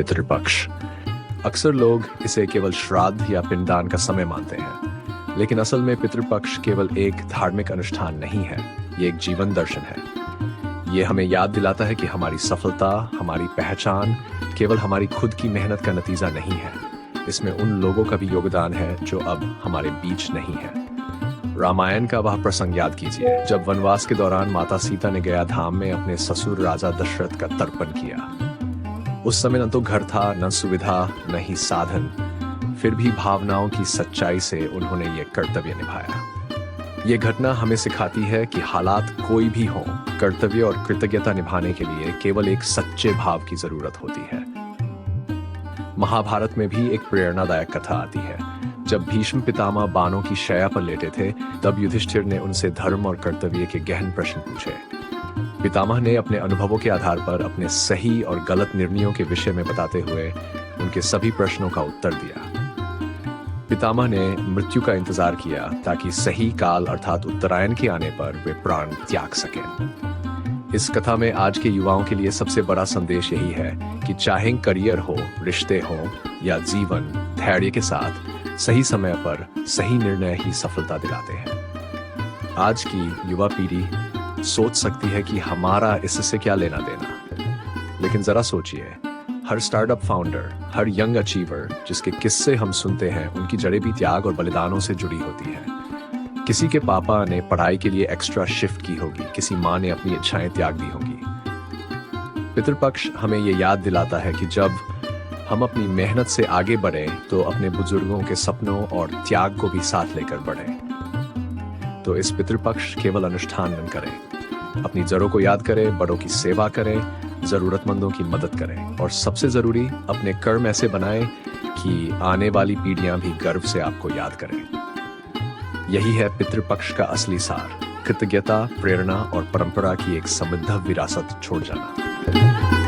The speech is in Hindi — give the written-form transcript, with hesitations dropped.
पितृपक्ष। अक्सर लोग इसे केवल श्राद्ध या पिंडदान का समय मानते हैं, लेकिन असल में पितृपक्ष केवल एक धार्मिक अनुष्ठान नहीं है, ये एक जीवन दर्शन है। ये हमें याद दिलाता है कि हमारी सफलता, हमारी पहचान केवल हमारी खुद की मेहनत का नतीजा नहीं है। इसमें उन लोगों का भी योगदान है जो अब हमारे बीच नहीं है। रामायण का वह प्रसंग याद कीजिए जब वनवास के दौरान माता सीता ने गया धाम में अपने ससुर राजा दशरथ का तर्पण किया। उस समय न तो घर था, न सुविधा, न ही साधन, फिर भी भावनाओं की सच्चाई से उन्होंने ये कर्तव्य निभाया। ये घटना हमें सिखाती है कि हालात कोई भी हो, कर्तव्य और कृतज्ञता निभाने के लिए केवल एक सच्चे भाव की जरूरत होती है। महाभारत में भी एक प्रेरणादायक कथा आती है। जब भीष्म पितामह बाणों की शैया पर लेटे थे, तब युधिष्ठिर ने उनसे धर्म और कर्तव्य के गहन प्रश्न पूछे। पितामह ने अपने अनुभवों के आधार पर अपने सही और गलत निर्णयों के विषय में बताते हुए उनके सभी प्रश्नों का उत्तर दिया। पितामह ने मृत्यु का इंतजार किया ताकि सही काल अर्थात उत्तरायण के आने पर वे प्राण त्याग सकें। इस कथा में आज के युवाओं के लिए सबसे बड़ा संदेश यही है कि चाहे करियर हो, रिश्ते हो या जीवन, धैर्य के साथ सही समय पर सही निर्णय ही सफलता दिलाते हैं। आज की युवा पीढ़ी सोच सकती है कि हमारा इससे क्या लेना देना, लेकिन जरा सोचिए, हर स्टार्टअप फाउंडर, हर यंग अचीवर जिसके किस्से हम सुनते हैं, उनकी जड़ें भी त्याग और बलिदानों से जुड़ी होती हैं। किसी के पापा ने पढ़ाई के लिए एक्स्ट्रा शिफ्ट की होगी, किसी माँ ने अपनी इच्छाएं त्याग दी होंगी। पितृपक्ष हमें ये याद दिलाता है कि जब हम अपनी मेहनत से आगे बढ़ें तो अपने बुजुर्गों के सपनों और त्याग को भी साथ लेकर बढ़ें। तो इस पितृपक्ष केवल अनुष्ठान न करें, अपनी जड़ों को याद करें, बड़ों की सेवा करें, जरूरतमंदों की मदद करें और सबसे जरूरी अपने कर्म ऐसे बनाएं कि आने वाली पीढ़ियां भी गर्व से आपको याद करें। यही है पितृपक्ष का असली सार, कृतज्ञता, प्रेरणा और परंपरा की एक समृद्ध विरासत छोड़ जाना।